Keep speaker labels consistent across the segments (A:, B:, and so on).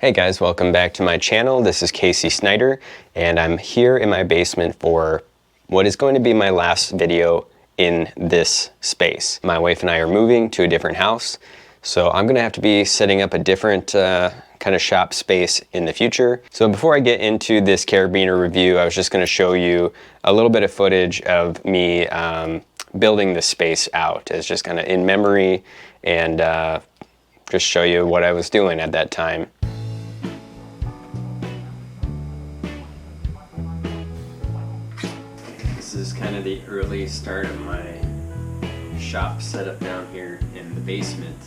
A: Hey guys, welcome back to my channel. This is Snyder, and I'm here in my basement for what is going to be my last video in this space. My wife and I are moving to a different house, so I'm gonna have to be setting up a different kind of shop space in the future. So before I get into this carabiner review, I was just gonna show you a little bit of footage of me building this space out as just kind of in memory and just show you what I was doing at that time. This is kind of the early start of my shop setup down here in the basement.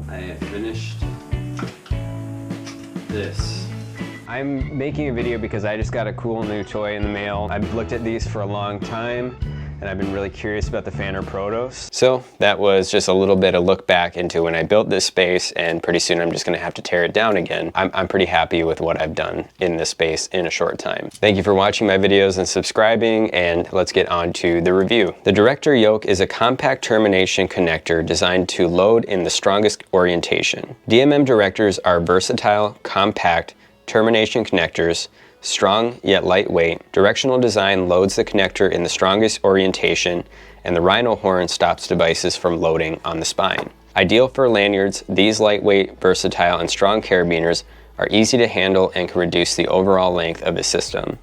A: I have finished this. I'm making a video because I just got a cool new toy in the mail. I've looked at these for a long time, and I've been really curious about the Fanner Protos. So that was just a little bit of look back into when I built this space, and pretty soon I'm just gonna have to tear it down again. I'm pretty happy with what I've done in this space in a short time. Thank you for watching my videos and subscribing, and let's get on to the review. The Director Yoke is a compact termination connector designed to load in the strongest orientation. DMM directors are versatile, compact termination connectors, strong yet lightweight. Directional design loads the connector in the strongest orientation, and the rhino horn stops devices from loading on the spine. Ideal for lanyards, these lightweight, versatile, and strong carabiners are easy to handle and can reduce the overall length of the system.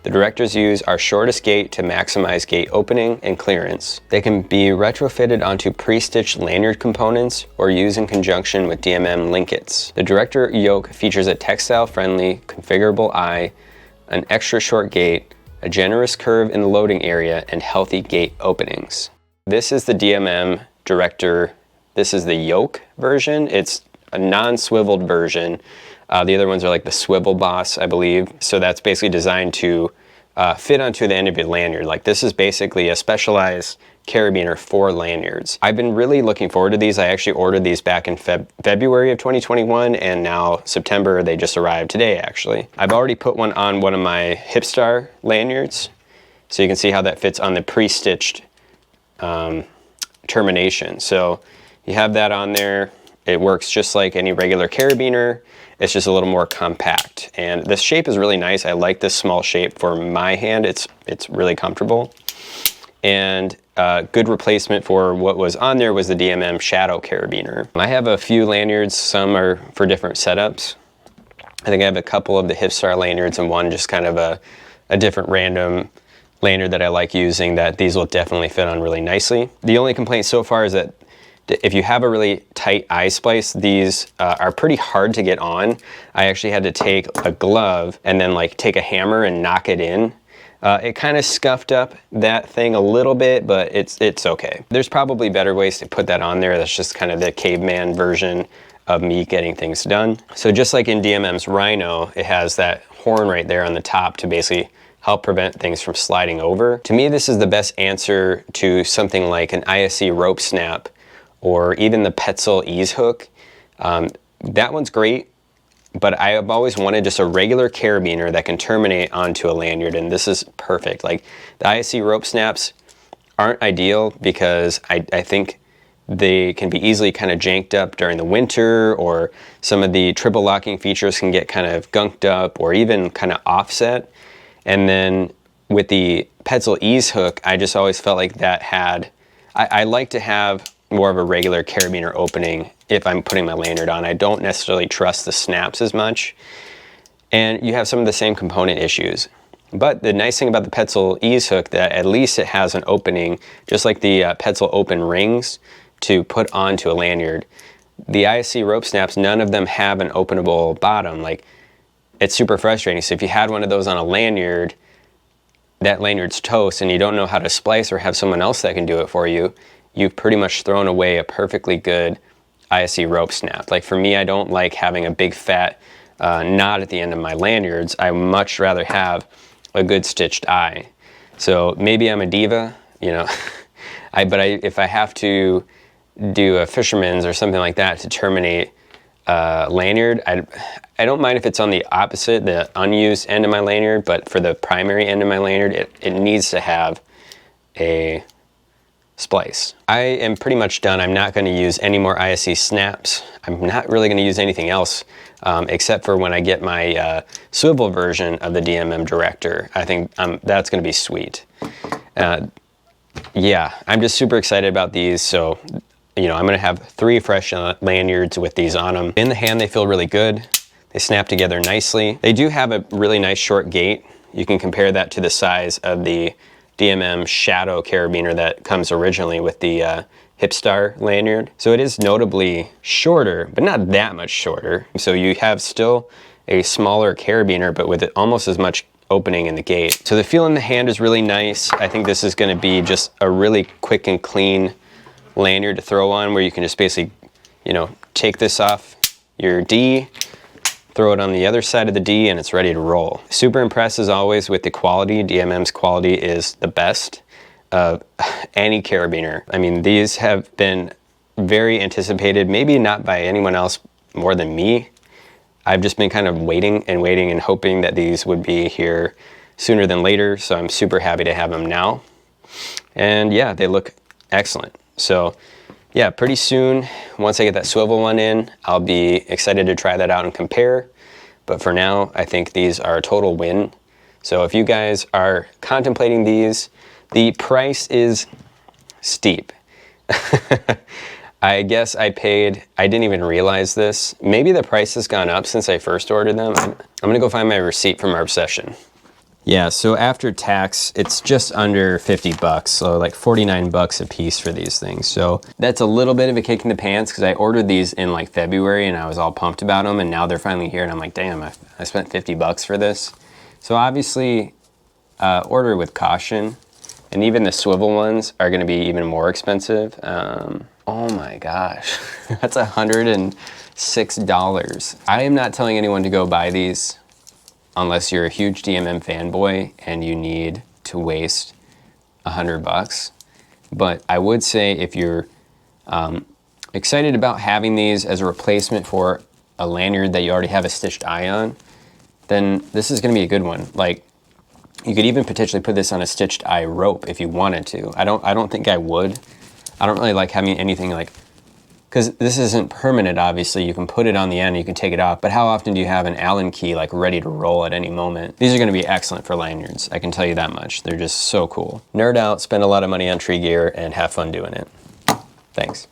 A: The directors use our shortest gate to maximize gate opening and clearance. They can be retrofitted onto pre-stitched lanyard components or used in conjunction with DMM linkets. The Director Yoke features a textile-friendly, configurable eye, an extra short gate, a generous curve in the loading area, and healthy gate openings. This is the DMM Director. This is the Yoke version. It's a non-swiveled version. The other ones are like the Swivel Boss, I believe. So that's basically designed to fit onto the end of your lanyard. Like, this is basically a specialized carabiner for lanyards. I've been really looking forward to these. I actually ordered these back in February of 2021, and now September, they just arrived today actually. I've already put one on one of my Hipstar lanyards, so you can see how that fits on the pre-stitched termination. So you have that on there. It works just like any regular carabiner. It's just a little more compact, and this shape is really nice. I like this small shape for my hand. It's really comfortable, and good replacement for what was on there was the DMM Shadow carabiner. I have a few lanyards. Some are for different setups. I think I have a couple of the Hipstar lanyards and one just kind of a different random lanyard that I like using that these will definitely fit on really nicely. The only complaint so far is that if you have a really tight eye splice, these are pretty hard to get on. I actually had to take a glove and then like take a hammer and knock it in. It kind of scuffed up that thing a little bit, but it's okay. There's probably better ways to put that on there. That's just kind of the caveman version of me getting things done. So just like in DMM's Rhino, it has that horn right there on the top to basically help prevent things from sliding over. To me, this is the best answer to something like an ISC rope snap or even the Petzl ease hook. That one's great, but I have always wanted just a regular carabiner that can terminate onto a lanyard, and this is perfect. Like, the ISC rope snaps aren't ideal because I think they can be easily kind of janked up during the winter, or some of the triple locking features can get kind of gunked up or even kind of offset. And then with the Petzl ease hook, I just always felt like that had, I like to have more of a regular carabiner opening if I'm putting my lanyard on. I don't necessarily trust the snaps as much, and you have some of the same component issues. But the nice thing about the Petzl ease hook, that at least it has an opening, just like the Petzl open rings to put onto a lanyard. The ISC rope snaps, none of them have an openable bottom. Like, it's super frustrating. So if you had one of those on a lanyard, that lanyard's toast and you don't know how to splice or have someone else that can do it for you, you've pretty much thrown away a perfectly good ISC rope snap. Like, for me, I don't like having a big fat knot at the end of my lanyards. I much rather have a good stitched eye. So maybe I'm a diva, you know, if I have to do a fisherman's or something like that to terminate lanyard, I don't mind if it's on the opposite, the unused end of my lanyard, but for the primary end of my lanyard, it needs to have a splice. I am pretty much done. I'm not going to use any more ISC snaps. I'm not really going to use anything else except for when I get my swivel version of the DMM Director. I think that's going to be sweet. Yeah, I'm just super excited about these. So, you know, I'm going to have 3 fresh lanyards with these on them. In the hand, they feel really good. They snap together nicely. They do have a really nice short gait. You can compare that to the size of the DMM Shadow carabiner that comes originally with the Hipstar lanyard. So it is notably shorter, but not that much shorter. So you have still a smaller carabiner, but with almost as much opening in the gate. So the feel in the hand is really nice. I think this is going to be just a really quick and clean lanyard to throw on, where you can just basically, you know, take this off your D, throw it on the other side of the D, and it's ready to roll. Super impressed as always with the quality. DMM's quality is the best of any carabiner. I mean, these have been very anticipated, maybe not by anyone else more than me. I've just been kind of waiting and hoping that these would be here sooner than later, so I'm super happy to have them now. And yeah, they look excellent. So yeah, pretty soon, once I get that swivel one in, I'll be excited to try that out and compare. But for now, I think these are a total win. So if you guys are contemplating these, the price is steep. I guess I didn't even realize this. Maybe the price has gone up since I first ordered them. I'm gonna go find my receipt from our obsession. Yeah, so after tax, it's just under 50 bucks, so like 49 bucks a piece for these things. So that's a little bit of a kick in the pants because I ordered these in like February and I was all pumped about them, and now they're finally here and I'm like, damn, I spent 50 bucks for this. So obviously, order with caution, and even the swivel ones are gonna be even more expensive. Oh my gosh, that's $106. I am not telling anyone to go buy these unless you're a huge DMM fanboy and you need to waste 100 bucks. But I would say if you're excited about having these as a replacement for a lanyard that you already have a stitched eye on, then this is gonna be a good one. Like, you could even potentially put this on a stitched eye rope if you wanted to. I don't think I would. I don't really like having anything like, because this isn't permanent, obviously. You can put it on the end, you can take it off, but how often do you have an Allen key like ready to roll at any moment? These are gonna be excellent for lanyards, I can tell you that much. They're just so cool. Nerd out, spend a lot of money on tree gear, and have fun doing it. Thanks.